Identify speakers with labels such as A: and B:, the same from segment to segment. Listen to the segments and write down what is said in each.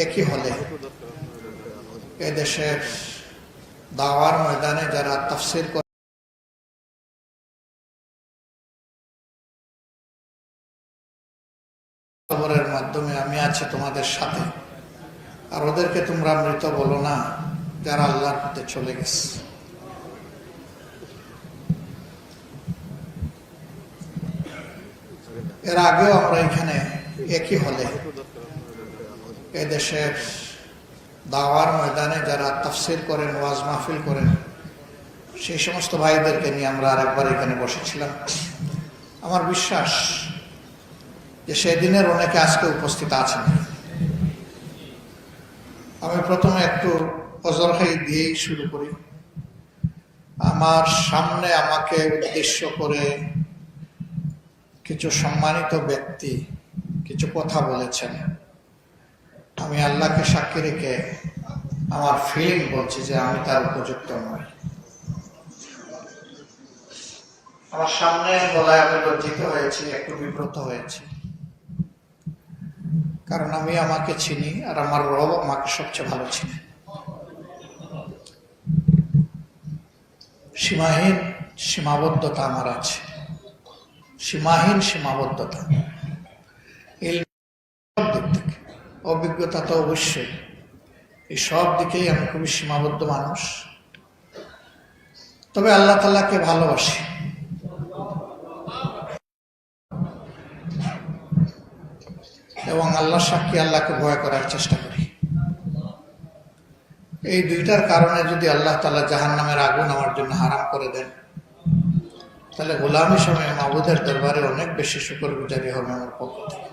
A: একই হলে এদেশের দাওয়ার ময়দানে যারা তাফসীর খবরের মাধ্যমে আমি আছি তোমাদের সাথে, আর ওদেরকে তোমরা মৃত বলো না যারা আল্লাহর পথে চলে গেছে। এর আগেও আমরা এখানে একই হলে এদেশের দাওয়ার ময়দানে যারা তাফসীর করেন, ওয়াজ মাহফিল করেন, সেই সমস্ত ভাইদেরকে নিয়ে আমরা আরেকবার এখানে বসেছিলাম। আমার বিশ্বাস যে সেদিনের অনেকে আজকে উপস্থিত আছেন। আমি প্রথমে একটু অজরখাই দিয়েই শুরু করি। আমার সামনে আমাকে উদ্দেশ্য করে কিছু সম্মানিত ব্যক্তি কিছু কথা বলেছেন। আমি আল্লাহকে সাক্ষী রেখে আমার ফিলিং বলছি যে আমি তার উপযুক্ত নই। আমার সামনে বলায় আমি লজ্জিত হয়েছি, একটু বিব্রত হয়েছি, কারণ আমি আমাকে চিনি আর আমার রব আমাকে সবচেয়ে ভালো চিনি। সীমাহীন সীমাবদ্ধতা আমার আছে, সীমাহীন সীমাবদ্ধতা। এই সব দিক থেকে, অভিজ্ঞতা তো অবশ্যই, এই সব দিকেই আমি খুবই সীমাবদ্ধ মানুষ। তবে আল্লাহ তাআলাকে ভালোবাসি, এবং আল্লাহ সাক্ষী আল্লাহকে ভয় করার চেষ্টা করি। এই দুইটার কারণে যদি আল্লাহ তাআলা জাহান্নামের আগুন আমার জন্য হারাম করে দেন, তাহলে গোলামি সময় মাবুদের দরবারে অনেক বেশি শুকরগুজারি হবে আমার পক্ষ থেকে।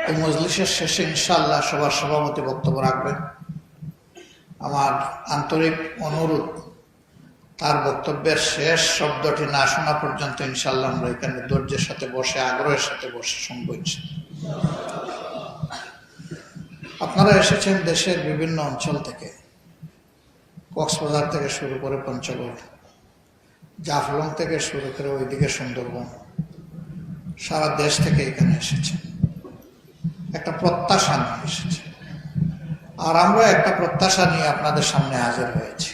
A: এই মজলিসের শেষে ইনশাআল্লাহ সবার সভাপতি বক্তব্য রাখবেন। আমার আন্তরিক অনুরোধ, তার বক্তব্যের শেষ শব্দটি না শোনা পর্যন্ত ইনশাআল্লাহ আমরা এখানে ধৈর্যের সাথে বসে, আগ্রহের সাথে বসে শুনবো। আপনারা এসেছেন দেশের বিভিন্ন অঞ্চল থেকে, কক্সবাজার থেকে শুরু করে পঞ্চগড়, জাফলং থেকে শুরু করে ওইদিকে সুন্দরবন, সারা দেশ থেকে এখানে এসেছেন। একটা প্রত্যাশা নিয়ে এসেছে, আর আমরা একটা প্রত্যাশা নিয়ে আপনাদের সামনে হাজির হয়েছি।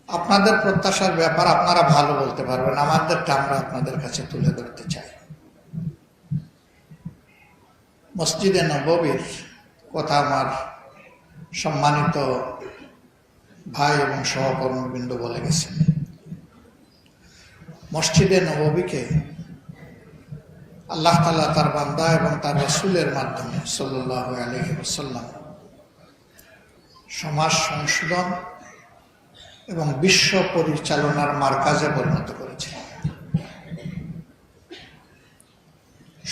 A: আপনাদের প্রত্যাশার ব্যাপার আপনারা ভালো বলতে পারবেন, আমাদেরটা আমরা আপনাদের কাছে তুলে ধরতে চাই। মসজিদে নববীর কথা আমার সম্মানিত ভাই এবং সহকর্মীবৃন্দ বলে গেছেন। মসজিদে নববীকে আল্লাহ তাআলা তার বান্দা এবং তার রাসূলের মাধ্যমে সাল্লাল্লাহু আলাইহি ওয়াসাল্লাম সমাজ সংশোধন এবং বিশ্ব পরিচালনার মারকাজে পরিণত করেছে।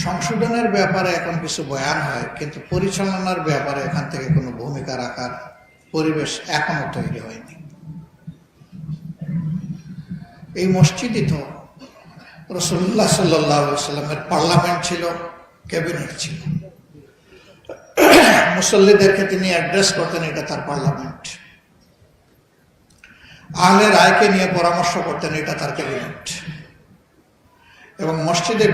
A: সংশোধনের ব্যাপারে এখন কিছু বয়ান হয়, কিন্তু পরিচালনার ব্যাপারে এখান থেকে কোনো ভূমিকা রাখার পরিবেশ এখনো তৈরি হয়নি। এই মসজিদই তো রাসূলুল্লাহ সাল্লাল্লাহু আলাইহি ওয়াসাল্লামের পার্লামেন্ট ছিল, ক্যাবিনেট ছিল। মুসল্লিদেরকে তিনি অ্যাড্রেস করতেন, এটা তার পার্লামেন্ট। আহলে রায়কে নিয়ে পরামর্শ করতেন, এটা তার ক্যাবিনেট। এবং মসজিদে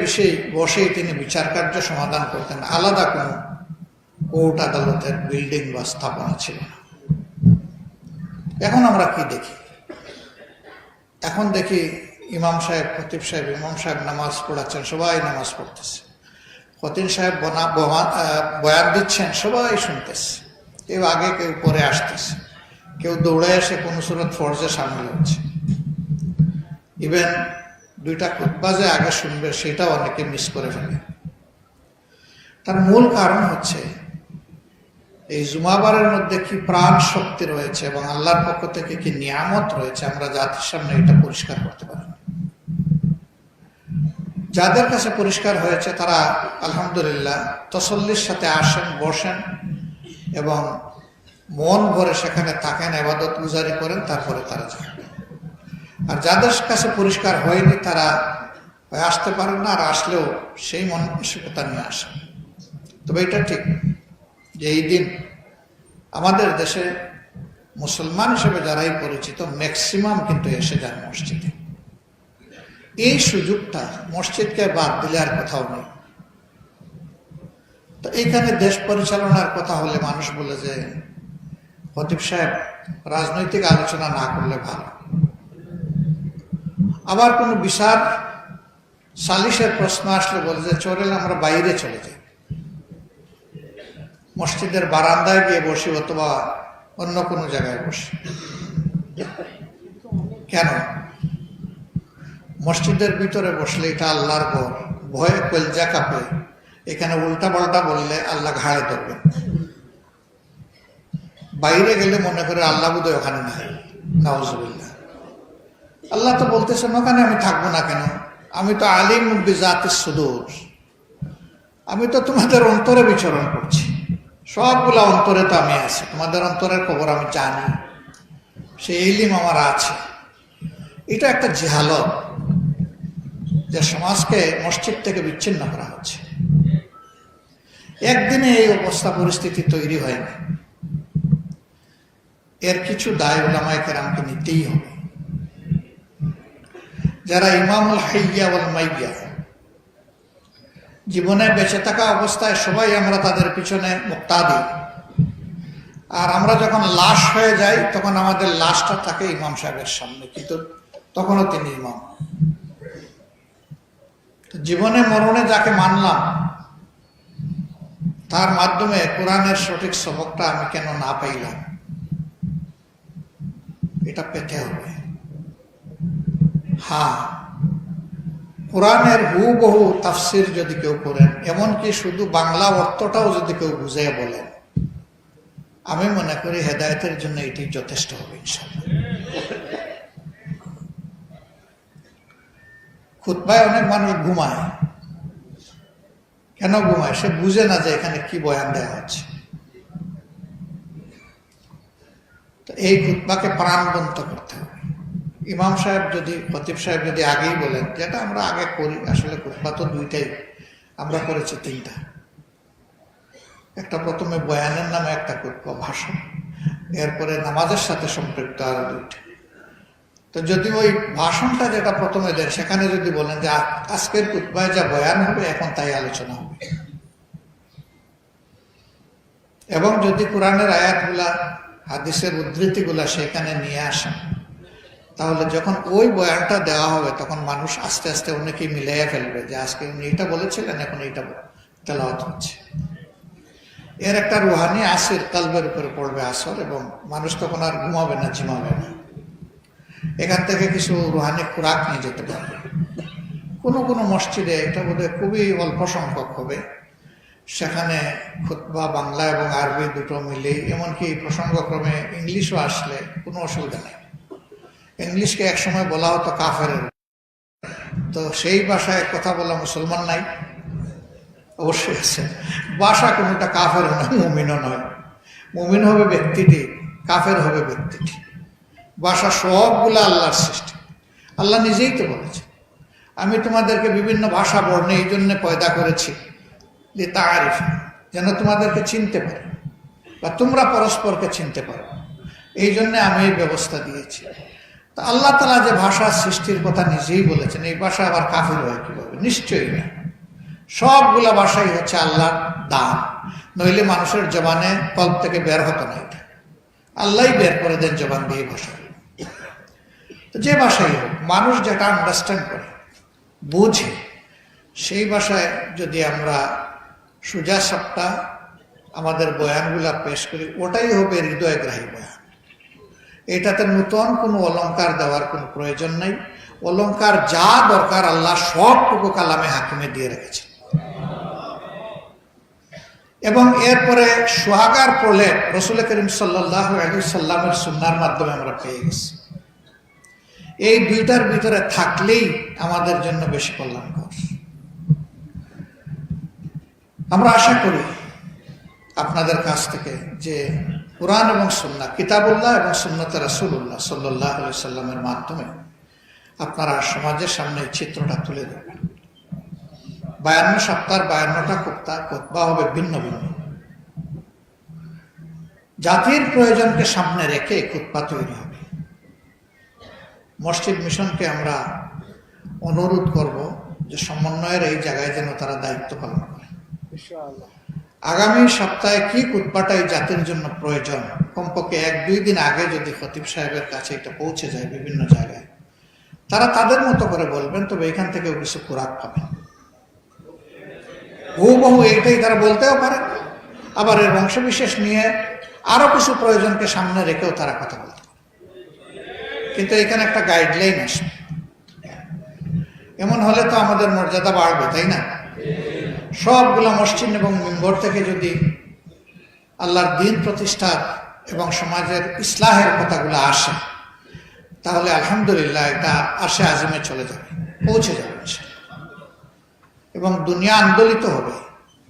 A: বসেই তিনি বিচার কার্য সমাধান করতেন। আলাদা কোনো কোর্ট আদালতের বিল্ডিং বা স্থাপনা ছিল না। এখন আমরা কি দেখি? এখন দেখি ইমাম সাহেব, খতিব সাহেব, ইমাম সাহেব নামাজ পড়াচ্ছেন, সবাই নামাজ পড়তেছে। খতিব সাহেব বয়ান দিচ্ছেন, সবাই শুনতেছে। কেউ আগে, কেউ পরে আসতেছে, কেউ দৌড়ে এসে কোন সূরত ফরজে সামিল হচ্ছে। ইভেন দুইটা খুতবা যে আগে শুনবে সেটাও অনেকে মিস করে ফেলে। তার মূল কারণ হচ্ছে এই জুমাবারের মধ্যে কি প্রাণ শক্তি রয়েছে এবং আল্লাহর পক্ষ থেকে কি নিয়ামত রয়েছে, আমরা জাতির সামনে এটা পরিষ্কার করতে পারি। যাদের কাছে পরিষ্কার হয়েছে তারা আলহামদুলিল্লাহ তসল্লির সাথে আসেন, বসেন এবং মন ভরে সেখানে থাকেন, ইবাদত গুজারি করেন, তারপরে তারা যান। আর যাদের কাছে পরিষ্কার হয়নি তারা আসতে পারেন না, আর আসলেও সেই মানসিকতা নিয়ে আসেন। তবে এটা ঠিক যে এই দিন আমাদের দেশে মুসলমান হিসেবে যারাই পরিচিত ম্যাক্সিমাম কিন্তু এসে যান মসজিদে। এই সুযোগটা মসজিদকে বাদ দিলে আর কোথাও নেই। তো এইখানে দেশ পরিচালনার কথা হলে মানুষ বলে যে খতিব সাহেব রাজনৈতিক আলোচনা না করলে ভালো। আবার কোনো বিচার সালিশের প্রশ্ন আসলে বলে যে চলে আমরা বাইরে চলে যাই, মসজিদের বারান্দায় গিয়ে বসি অথবা অন্য কোনো জায়গায় বসি। কেন? মসজিদের ভিতরে বসলে এটা আল্লাহর ঘর, ভয়ে কলজা কাঁপে, এখানে উল্টা পাল্টা বললে আল্লাহ ঘাড়ে ধরবে। বাইরে গেলে মনে করে আল্লাহ বোধহয় ওখানে নাই, নাউজুবিল্লাহ। আল্লাহ তো বলতেছেন ওখানে আমি থাকবো না কেন, আমি তো আলিম বিজাতিস সুদূর, আমি তো তোমাদের অন্তরে বিচরণ করছি, সবগুলা অন্তরে তো আমি আছি, তোমাদের অন্তরের খবর আমি জানি, সেই ইলিম আমার আছে। এটা একটা জেহালত যে সমাজকে মসজিদ থেকে বিচ্ছিন্ন করা হচ্ছে। একদিনে এই অবস্থা পরিস্থিতি তৈরি হয় না, এর কিছু দায় উলামায়ে কেরামকে নিতেই হবে। যারা ইমামুল হাইয়া ওয়াল মাইয়া, জীবনে বেঁচে থাকা অবস্থায় সবাই আমরা তাদের পিছনে মুক্তাদি, আর আমরা যখন লাশ হয়ে যাই তখন আমাদের লাশটা থাকে ইমাম সাহেবের সামনে, কিন্তু তখনও তিনি ইমাম। জীবনে মরণে যাকে মানলাম তার মাধ্যমে কোরআনের সঠিক সবকটা আমি কেন না পাইলাম, এটা পেতে হবে। হ্যাঁ, কোরআনের হুবহু তাফসির যদি কেউ করেন, এমনকি শুধু বাংলা অর্থটাও যদি কেউ বুঝিয়ে বলেন, আমি মনে করি হেদায়েতের জন্য এটি যথেষ্ট হবে ইনশাআল্লাহ। খুতবায় অনেক মানুষ ঘুমায়। কেন ঘুমায়? সে বুঝে না যে এখানে কি বয়ান দেওয়া হচ্ছে। তো এই খুতবাকে প্রাণবন্ত করতে হবে। ইমাম সাহেব যদি, খতিব সাহেব যদি আগেই বলেন, যেটা আমরা আগে করি, আসলে খুতবা তো দুইটাই, আমরা করেছি তিনটা। একটা প্রথমে বয়ানের নামে একটা খুতবা, ভাষণ, এরপরে নামাজের সাথে সম্পৃক্ত আরো দুইটা। তো যদি ওই ভাষণটা যেটা প্রথমে দেন সেখানে যদি বলেন যে আজকের খুতবায় যা বয়ান হবে এখন তাই আলোচনা হবে, এবং যদি কোরআনের আয়াতগুলা, হাদিসের উদ্ধৃতিগুলা সেখানে নিয়ে আসেন, তাহলে যখন ওই বয়ানটা দেওয়া হবে তখন মানুষ আস্তে আস্তে অনেকেই মিলাইয়া ফেলবে যে আজকে উনি এটা বলেছিলেন, এখন এইটা তেলাওয়াত হচ্ছে। এর একটা রুহানি আসির কালবের উপরে পড়বে আসর, এবং মানুষ তখন আর ঘুমাবে না, ঝিমাবে না। এখান থেকে কিছু রুহানি খোরাক নিয়ে যেতে পারবে। কোনো কোনো মসজিদে, এটা বোধহয় খুবই অল্প সংখ্যক হবে, সেখানে খুতবা বাংলা এবং আরবি দুটো মিলে, এমনকি প্রসঙ্গক্রমে ইংলিশও আসলে কোনো অসুবিধা নেই। ইংলিশকে একসময় বলা হতো কাফের, তো সেই ভাষায় কথা বলা মুসলমান নাই? অবশ্যই আছে। ভাষা কোনোটা কাফের নয়, মুমিনও নয়। মুমিন হবে ব্যক্তিটি, কাফের হবে ব্যক্তিটি। ভাষা সবগুলো আল্লাহর সৃষ্টি। আল্লাহ নিজেই তো বলেছে, আমি তোমাদেরকে বিভিন্ন ভাষা বর্ণে এই জন্য পয়দা করেছি যে তারিফ, যেন তোমাদেরকে চিনতে পারে বা তোমরা পরস্পরকে চিনতে পারো, এই জন্য আমি এই ব্যবস্থা দিয়েছি। তা আল্লাহ তাআলা যে ভাষা সৃষ্টির কথা নিজেই বলেছেন, এই ভাষা আবার কাফের হয় কিভাবে? নিশ্চয়ই না। সবগুলা ভাষাই হচ্ছে আল্লাহর দান, নইলে মানুষের জবানে কল্প থেকে বের হতো না। এটা আল্লাহই বের করে দেন জবান দিয়ে ভাষা। তো যে ভাষাই হোক, মানুষ যেটা আন্ডারস্ট্যান্ড করে, বুঝে, সেই ভাষায় যদি আমরা সোজা সাপটা আমাদের বয়ানগুলা পেশ করি, ওটাই হবে হৃদয়গ্রাহী বয়ান। এটাতে নূতন কোনো অলংকার দেওয়ার কোনো প্রয়োজন নেই। অলংকার যা দরকার আল্লাহ সবটুকু কালামে হাকিমে দিয়ে রেখেছে। এবং এরপরে সোহাগার প্রলেপ রাসূল করিম সাল্লাল্লাহু আলাইহি সাল্লামের সুন্নাহর মাধ্যমে আমরা পেয়ে গেছি। এই দুইটার ভিতরে থাকলেই আমাদের জন্য বেশি কল্যাণকর। আমরা আশা করি আপনাদের কাছ থেকে যে কুরআন এবং সুন্নাহ, কিতাবুল্লাহ এবং সুন্নাতে রাসূলুল্লাহ সাল্লাল্লাহু আলাইহি সাল্লামের মাধ্যমে আপনারা সমাজের সামনে চিত্রটা তুলে দেবেন। 52 সপ্তাহের 52টা খুতবা হবে ভিন্ন ভিন্ন। জাতির প্রয়োজনকে সামনে রেখে খুতবা তৈরি হবে। মসজিদ মিশনকে আমরা অনুরোধ করব যে সমন্বয়ের এই জায়গায় যেন তারা দায়িত্ব পালন করে। আগামী সপ্তাহে কি খুতবাটা এই জাতির জন্য প্রয়োজন, কমপক্ষে 1-2 দিন আগে যদি খতিব সাহেবের কাছে এটা পৌঁছে যায় বিভিন্ন জায়গায়, তারা তাদের মতো করে বলবেন, তবে এখান থেকেও কিছু খোরাক পাবেন। বহু এইটাই তারা বলতেও পারে, আবার এর অংশবিশেষ নিয়ে আরো কিছু প্রয়োজনকে সামনে রেখেও তারা কথা বলতে পারে। কিন্তু এখানে একটা গাইডলাইন আসবে। এমন হলে তো আমাদের মর্যাদা বাড়বে, তাই না? সবগুলো মসজিদ এবং মিম্বর থেকে যদি আল্লাহর দ্বীন প্রতিষ্ঠা এবং সমাজের ইসলাহের কথাগুলো আসে, তাহলে আলহামদুলিল্লাহ এটা আশে আজিমে চলে যাবে, পৌঁছে যাবে এবং দুনিয়া আন্দোলিত হবে,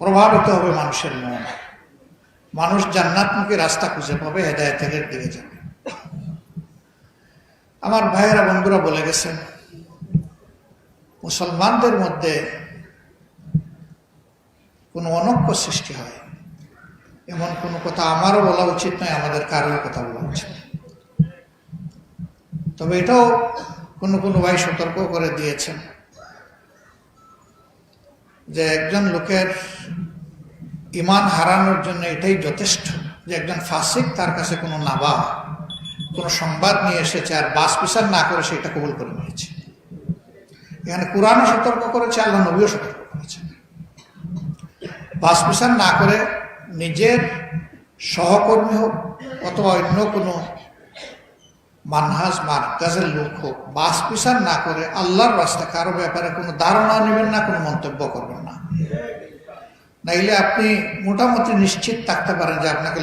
A: প্রভাবিত হবে মানুষের মন। মানুষ জান্নাতমুখী রাস্তা খুঁজে পাবে, হেদায়েতের দিকে যাবে। আমার ভাইয়েরা বন্ধুরা বলে গেছেন, মুসলমানদের মধ্যে কোনো অনৈক্য সৃষ্টি হয় এমন কোনো কথা আমারও বলা উচিত নয়, আমাদের কারোর কথা বলা উচিত। তবে এটাও কোনো ভাই সতর্ক করে দিয়েছেন যে একজন লোকের ঈমান হারানোর জন্য এটাই যথেষ্ট যে একজন ফাসিক তার কাছে কোনো নাবা, কোনো সংবাদ নিয়ে এসেছে আর বাস বিচার না করে সেটা কবুল করে নিয়েছে। এখানে কোরআনও সতর্ক করেছে, আল্লাহ নবীও সতর্ক করেছেন। বাস বিচার না করে নিজের সহকর্মী হোক অথবা অন্য কোনো মানহাজ মার্কাজের লোক হোক, বাস বিচার না করে আল্লাহর রাস্তায় কারো ব্যাপারে কোনো ধারণা নেবেন না, কোনো মন্তব্য করবেন না। নাইলে আপনি মোটামুটি নিশ্চিত থাকতে পারেন যে আপনাকে